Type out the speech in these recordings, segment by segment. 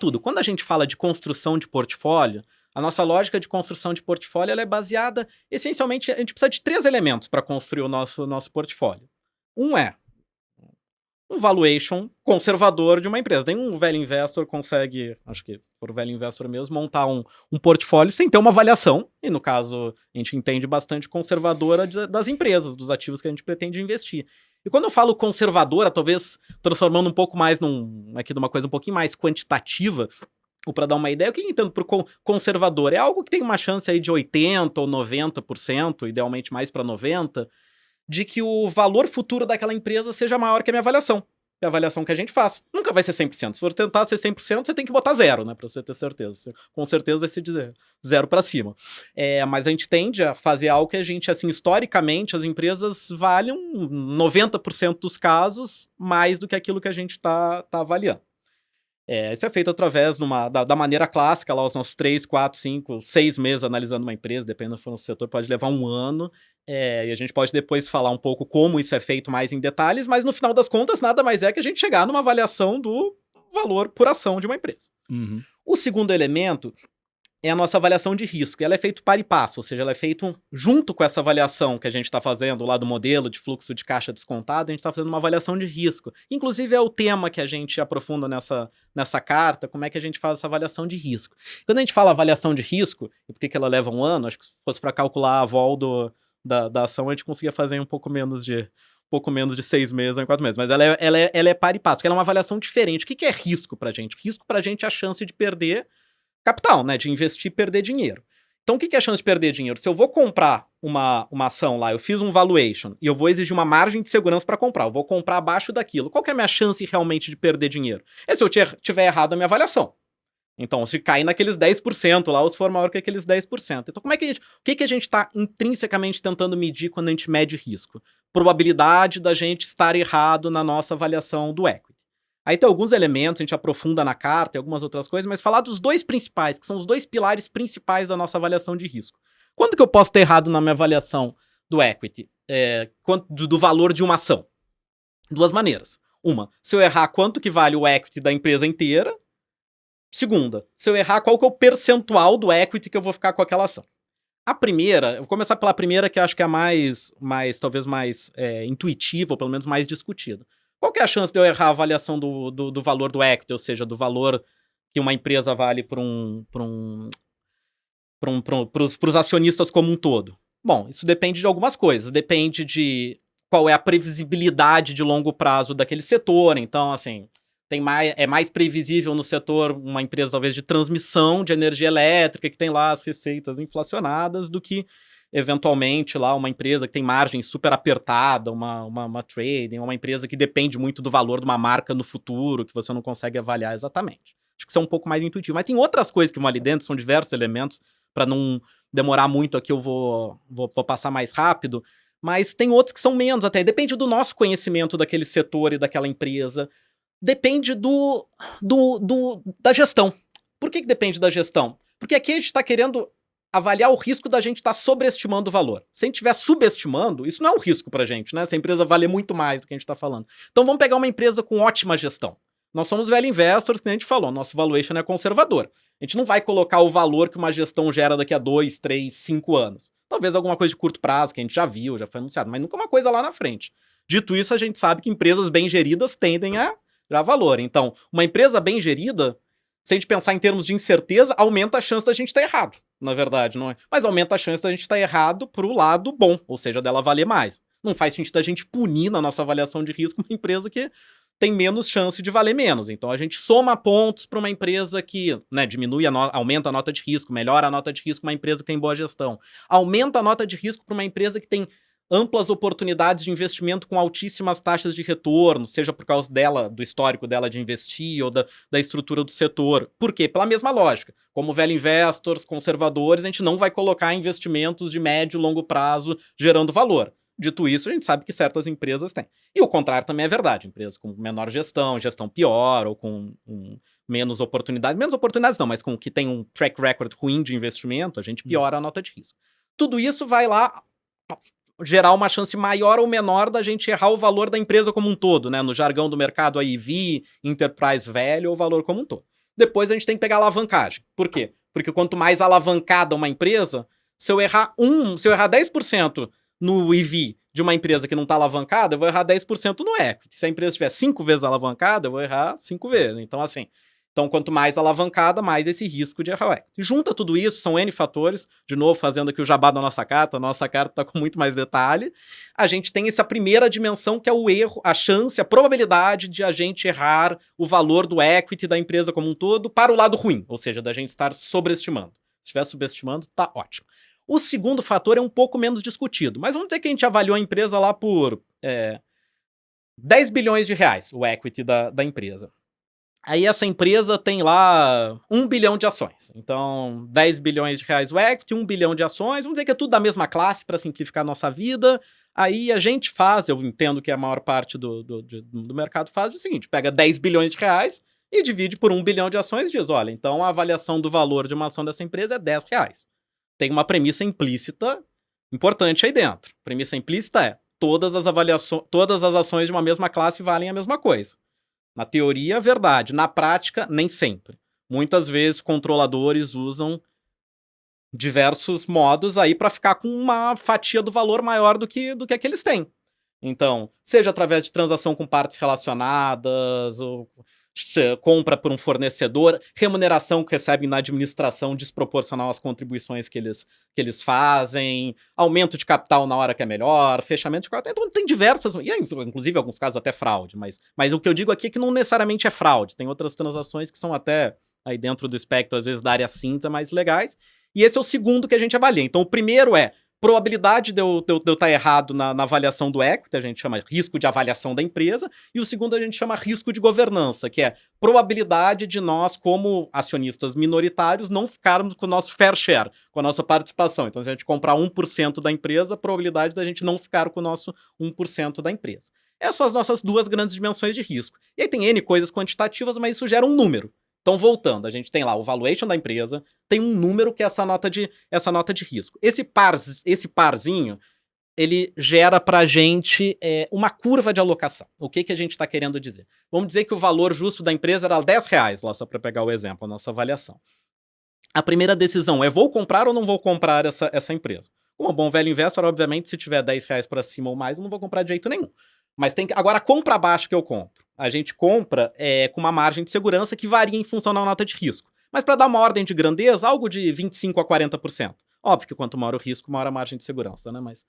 tudo. Quando a gente fala de construção de portfólio, a nossa lógica de construção de portfólio ela é baseada, essencialmente, a gente precisa de 3 elementos para construir o nosso portfólio. Um é um valuation conservador de uma empresa. Nenhum velho investor consegue, acho que por velho investor mesmo, montar um portfólio sem ter uma avaliação, e no caso, a gente entende bastante conservadora das empresas, dos ativos que a gente pretende investir. E quando eu falo conservadora, talvez transformando um pouco mais aqui numa coisa um pouquinho mais quantitativa, ou para dar uma ideia, o que eu entendo por conservador? É algo que tem uma chance aí de 80% ou 90%, idealmente mais para 90%, de que o valor futuro daquela empresa seja maior que a minha avaliação. Que a avaliação que a gente faz. Nunca vai ser 100%. Se for tentar ser 100%, você tem que botar 0, né? Pra você ter certeza. Você, com certeza vai ser de 0 para cima. Mas a gente tende a fazer algo que a gente, assim, historicamente, as empresas valham 90% dos casos mais do que aquilo que a gente tá avaliando. Isso é feito através da maneira clássica, lá os nossos 3, 4, 5, 6 meses analisando uma empresa, dependendo do setor, pode levar 1 ano, e a gente pode depois falar um pouco como isso é feito mais em detalhes, mas no final das contas nada mais é que a gente chegar numa avaliação do valor por ação de uma empresa. Uhum. O segundo elemento é a nossa avaliação de risco. E ela é feita par e passo, ou seja, ela é feita junto com essa avaliação que a gente está fazendo lá do modelo de fluxo de caixa descontado, a gente está fazendo uma avaliação de risco. Inclusive é o tema que a gente aprofunda nessa carta, como é que a gente faz essa avaliação de risco. Quando a gente fala avaliação de risco, e por que ela leva 1 ano, acho que se fosse para calcular a vol da ação, a gente conseguia fazer em um pouco menos de 6 meses ou em 4 meses, mas ela é par e passo, porque ela é uma avaliação diferente. O que é risco pra gente? Risco pra gente é a chance de perder capital, né? De investir e perder dinheiro. Então, o que é a chance de perder dinheiro? Se eu vou comprar uma ação lá, eu fiz um valuation e eu vou exigir uma margem de segurança para comprar, eu vou comprar abaixo daquilo, qual que é a minha chance realmente de perder dinheiro? É se eu tiver errado a minha avaliação. Então, se cair naqueles 10% lá, ou se for maior que aqueles 10%. Então, o que a gente está intrinsecamente tentando medir quando a gente mede risco? Probabilidade da gente estar errado na nossa avaliação do equity. Aí tem alguns elementos, a gente aprofunda na carta e algumas outras coisas, mas falar dos 2 principais, que são os 2 pilares principais da nossa avaliação de risco. Quando que eu posso ter errado na minha avaliação do equity? Do valor de uma ação? 2 maneiras. Uma, se eu errar quanto que vale o equity da empresa inteira. Segunda, se eu errar qual que é o percentual do equity que eu vou ficar com aquela ação. A primeira, eu vou começar pela primeira, que eu acho que é a talvez mais intuitiva, ou pelo menos mais discutida. Qual que é a chance de eu errar a avaliação do valor do equity, ou seja, do valor que uma empresa vale pros acionistas como um todo? Bom, isso depende de algumas coisas. Depende de qual é a previsibilidade de longo prazo daquele setor. Então, assim, é mais previsível no setor uma empresa talvez de transmissão de energia elétrica, que tem lá as receitas inflacionadas, do que eventualmente lá uma empresa que tem margem super apertada, uma trading, uma empresa que depende muito do valor de uma marca no futuro, que você não consegue avaliar exatamente. Acho que isso é um pouco mais intuitivo. Mas tem outras coisas que vão ali dentro, são diversos elementos, para não demorar muito aqui eu vou passar mais rápido, mas tem outros que são menos até. Depende do nosso conhecimento daquele setor e daquela empresa. Depende da gestão. Por que depende da gestão? Porque aqui a gente está querendo avaliar o risco da gente estar sobreestimando o valor. Se a gente estiver subestimando, isso não é um risco pra gente, né? Se a empresa valer muito mais do que a gente está falando. Então vamos pegar uma empresa com ótima gestão. Nós somos velho investors, que a gente falou, nosso valuation é conservador. A gente não vai colocar o valor que uma gestão gera daqui a 2, 3, 5 anos. Talvez alguma coisa de curto prazo, que a gente já viu, já foi anunciado, mas nunca uma coisa lá na frente. Dito isso, a gente sabe que empresas bem geridas tendem a gerar valor. Então, uma empresa bem gerida, se a gente pensar em termos de incerteza, aumenta a chance da gente estar errado, na verdade, não é? Mas aumenta a chance da gente estar errado pro lado bom, ou seja, dela valer mais. Não faz sentido a gente punir na nossa avaliação de risco uma empresa que tem menos chance de valer menos. Então a gente soma pontos para uma empresa que, né, aumenta a nota de risco, melhora a nota de risco uma empresa que tem boa gestão. Aumenta a nota de risco para uma empresa que tem amplas oportunidades de investimento com altíssimas taxas de retorno, seja por causa do histórico dela de investir ou da estrutura do setor. Por quê? Pela mesma lógica. Como velho investors, conservadores, a gente não vai colocar investimentos de médio e longo prazo gerando valor. Dito isso, a gente sabe que certas empresas têm. E o contrário também é verdade. Empresas com menor gestão pior, ou com menos oportunidades não, mas com que tem um track record ruim de investimento, a gente piora a nota de risco. Tudo isso vai lá gerar uma chance maior ou menor da gente errar o valor da empresa como um todo, né? No jargão do mercado, a EV, Enterprise Value, ou o valor como um todo. Depois a gente tem que pegar a alavancagem. Por quê? Porque quanto mais alavancada uma empresa, se eu errar 10% no EV de uma empresa que não está alavancada, eu vou errar 10% no equity. Se a empresa estiver 5 vezes alavancada, eu vou errar 5 vezes. Então, assim, quanto mais alavancada, mais esse risco de errar o equity. Junta tudo isso, são N fatores. De novo, fazendo aqui o jabá da nossa carta, a nossa carta está com muito mais detalhe. A gente tem essa primeira dimensão, que é o erro, a chance, a probabilidade de a gente errar o valor do equity da empresa como um todo para o lado ruim, ou seja, da gente estar sobreestimando. Se estiver subestimando, tá ótimo. O segundo fator é um pouco menos discutido, mas vamos dizer que a gente avaliou a empresa lá por 10 bilhões de reais, o equity da empresa. Aí essa empresa tem lá 1 bilhão de ações. Então, 10 bilhões de reais o equity, 1 bilhão de ações. Vamos dizer que é tudo da mesma classe para simplificar a nossa vida. Aí a gente faz, eu entendo que a maior parte do mercado faz o seguinte, pega 10 bilhões de reais e divide por 1 bilhão de ações e diz, olha, então a avaliação do valor de uma ação dessa empresa é 10 reais. Tem uma premissa implícita importante aí dentro. A premissa implícita é, todas as ações de uma mesma classe valem a mesma coisa. Na teoria, verdade. Na prática, nem sempre. Muitas vezes, controladores usam diversos modos aí para ficar com uma fatia do valor maior do que a que eles têm. Então, seja através de transação com partes relacionadas, ou compra por um fornecedor, remuneração que recebem na administração desproporcional às contribuições que eles fazem, aumento de capital na hora que é melhor, fechamento de capital. Então tem diversas, e inclusive em alguns casos até fraude, mas o que eu digo aqui é que não necessariamente é fraude, tem outras transações que são até aí dentro do espectro, às vezes da área cinza, mais legais, e esse é o segundo que a gente avalia. Então o primeiro é probabilidade de eu estar errado na avaliação do equity, a gente chama risco de avaliação da empresa, e o segundo a gente chama risco de governança, que é probabilidade de nós, como acionistas minoritários, não ficarmos com o nosso fair share, com a nossa participação. Então, se a gente comprar 1% da empresa, a probabilidade da gente não ficar com o nosso 1% da empresa. Essas são as nossas duas grandes dimensões de risco. E aí tem N coisas quantitativas, mas isso gera um número. Então, voltando, a gente tem lá o valuation da empresa, tem um número que é essa nota de risco. Esse parzinho, ele gera pra gente uma curva de alocação. O que a gente está querendo dizer? Vamos dizer que o valor justo da empresa era 10 reais, lá só para pegar o exemplo, a nossa avaliação. A primeira decisão é, vou comprar ou não vou comprar essa empresa? Como bom velho investor, obviamente, se tiver 10 reais para cima ou mais, eu não vou comprar de jeito nenhum. Mas tem que... Agora, compra abaixo que eu compro. A gente compra com uma margem de segurança que varia em função da nota de risco. Mas para dar uma ordem de grandeza, algo de 25% a 40%. Óbvio que quanto maior o risco, maior a margem de segurança, né? Mas...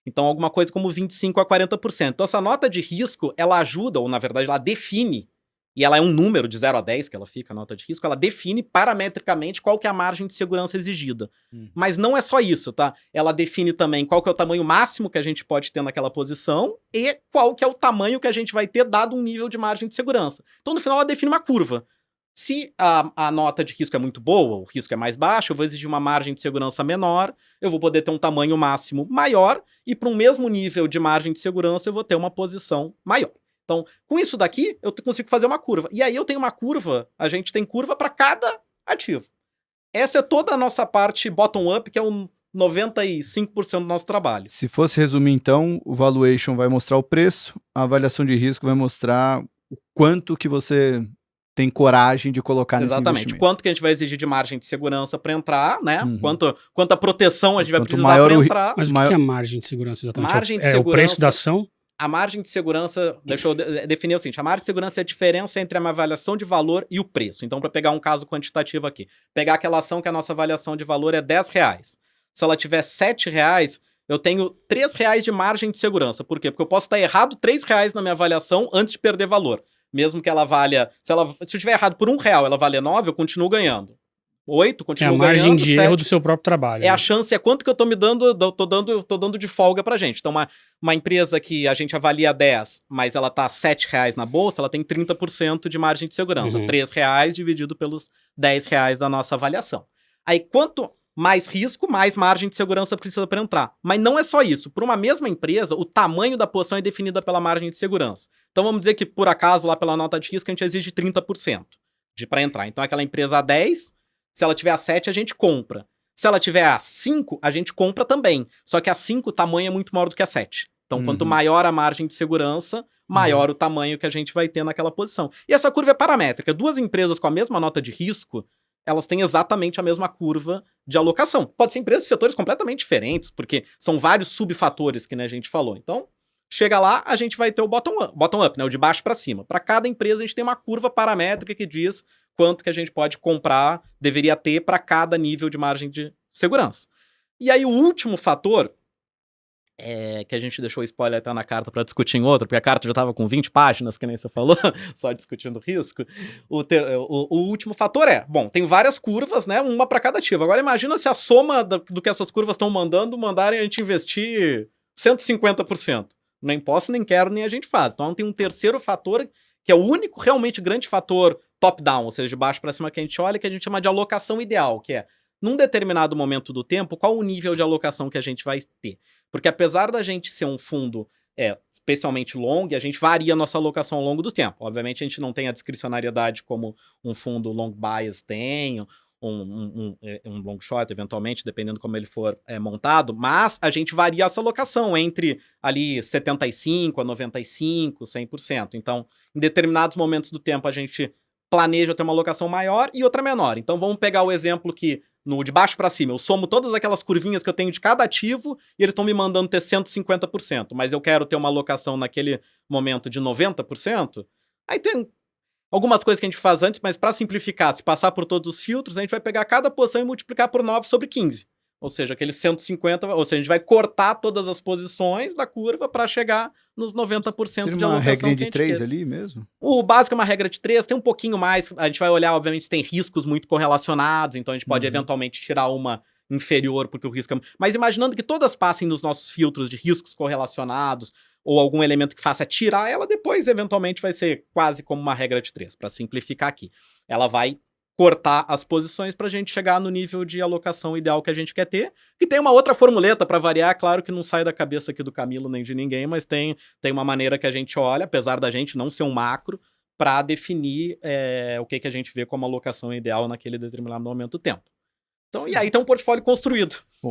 Então, alguma coisa como 25% a 40%. Então, essa nota de risco, ela ajuda, ou na verdade, ela define, e ela é um número de 0 a 10 que ela fica, a nota de risco, ela define parametricamente qual que é a margem de segurança exigida. Mas não é só isso, tá? Ela define também qual que é o tamanho máximo que a gente pode ter naquela posição e qual que é o tamanho que a gente vai ter dado um nível de margem de segurança. Então, no final, ela define uma curva. Se a nota de risco é muito boa, o risco é mais baixo, eu vou exigir uma margem de segurança menor, eu vou poder ter um tamanho máximo maior, e para um mesmo nível de margem de segurança eu vou ter uma posição maior. Então, com isso daqui, eu consigo fazer uma curva. E aí eu tenho uma curva, a gente tem curva para cada ativo. Essa é toda a nossa parte bottom-up, que é um 95% do nosso trabalho. Se fosse resumir, então, o valuation vai mostrar o preço, a avaliação de risco vai mostrar o quanto que você tem coragem de colocar nesse investimento. Exatamente. Quanto que a gente vai exigir de margem de segurança para entrar, né? Quanta proteção a gente vai precisar para entrar. Mas o que é a margem de segurança exatamente? Margem de segurança, o preço da ação? A margem de segurança, deixa eu definir o seguinte, a margem de segurança é a diferença entre a minha avaliação de valor e o preço. Então, para pegar um caso quantitativo aqui, pegar aquela ação que a nossa avaliação de valor é 10 reais. Se ela tiver 7 reais, eu tenho 3 reais de margem de segurança. Por quê? Porque eu posso estar errado 3 reais na minha avaliação antes de perder valor. Mesmo que ela valha... Se eu estiver errado por R$1, ela vale 9, eu continuo ganhando. 8, continuo ganhando. É a margem de erro do seu próprio trabalho. É, né? A chance, é quanto que eu tô me dando, tô dando de folga pra gente. Então, uma empresa que a gente avalia 10, mas ela tá 7 reais na bolsa, ela tem 30% de margem de segurança. 3 reais dividido pelos 10 reais da nossa avaliação. Aí, quanto mais risco, mais margem de segurança precisa para entrar. Mas não é só isso. Por uma mesma empresa, o tamanho da posição é definida pela margem de segurança. Então, vamos dizer que, por acaso, lá pela nota de risco, a gente exige 30% para entrar. Então, aquela empresa a 10... Se ela tiver a 7, a gente compra. Se ela tiver a 5, a gente compra também. Só que a 5, o tamanho é muito maior do que a 7. Então, quanto Uhum. maior a margem de segurança, maior o tamanho que a gente vai ter naquela posição. E essa curva é paramétrica. Duas empresas com a mesma nota de risco, elas têm exatamente a mesma curva de alocação. Pode ser empresas de setores completamente diferentes, porque são vários subfatores que, né, a gente falou. Então, chega lá, a gente vai ter o bottom-up, né, o de baixo para cima. Para cada empresa, a gente tem uma curva paramétrica que diz quanto que a gente pode comprar, deveria ter para cada nível de margem de segurança. E aí, o último fator, que a gente deixou o spoiler até na carta para discutir em outro, porque a carta já estava com 20 páginas, que nem você falou, só discutindo risco. O último fator bom, tem várias curvas, né? Uma para cada ativo. Agora imagina se a soma do que essas curvas estão mandarem a gente investir 150%. Nem posso, nem quero, nem a gente faz. Então tem um terceiro fator, que é o único realmente grande fator top-down, ou seja, de baixo para cima que a gente olha, que a gente chama de alocação ideal, que é, num determinado momento do tempo, qual o nível de alocação que a gente vai ter. Porque apesar da gente ser um fundo especialmente longo, a gente varia a nossa alocação ao longo do tempo. Obviamente a gente não tem a discricionariedade como um fundo long bias tem, um long short, eventualmente, dependendo como ele for montado, mas a gente varia essa alocação entre ali 75% a 95%, 100%. Então, em determinados momentos do tempo, a gente planeja ter uma alocação maior e outra menor. Então, vamos pegar o exemplo que no de baixo para cima, eu somo todas aquelas curvinhas que eu tenho de cada ativo e eles estão me mandando ter 150%, mas eu quero ter uma alocação naquele momento de 90%, aí tem algumas coisas que a gente faz antes, mas para simplificar, se passar por todos os filtros, a gente vai pegar cada posição e multiplicar por 9/15. Ou seja, aqueles 150, ou seja, a gente vai cortar todas as posições da curva para chegar nos 90% de alocação uma regrinha que a de gente 3 quer. ali mesmo? O básico é uma regra de 3, tem um pouquinho mais, a gente vai olhar, obviamente, se tem riscos muito correlacionados, então a gente pode eventualmente tirar uma inferior, porque o risco é... Mas imaginando que todas passem nos nossos filtros de riscos correlacionados, ou algum elemento que faça tirar, ela depois, eventualmente, vai ser quase como uma regra de 3, para simplificar aqui. Ela vai cortar as posições para a gente chegar no nível de alocação ideal que a gente quer ter. E tem uma outra formuleta para variar, claro que não sai da cabeça aqui do Camilo nem de ninguém, mas tem uma maneira que a gente olha, apesar da gente não ser um macro, para definir o que a gente vê como alocação ideal naquele determinado momento do tempo. Então, e aí tem um portfólio construído. Bom,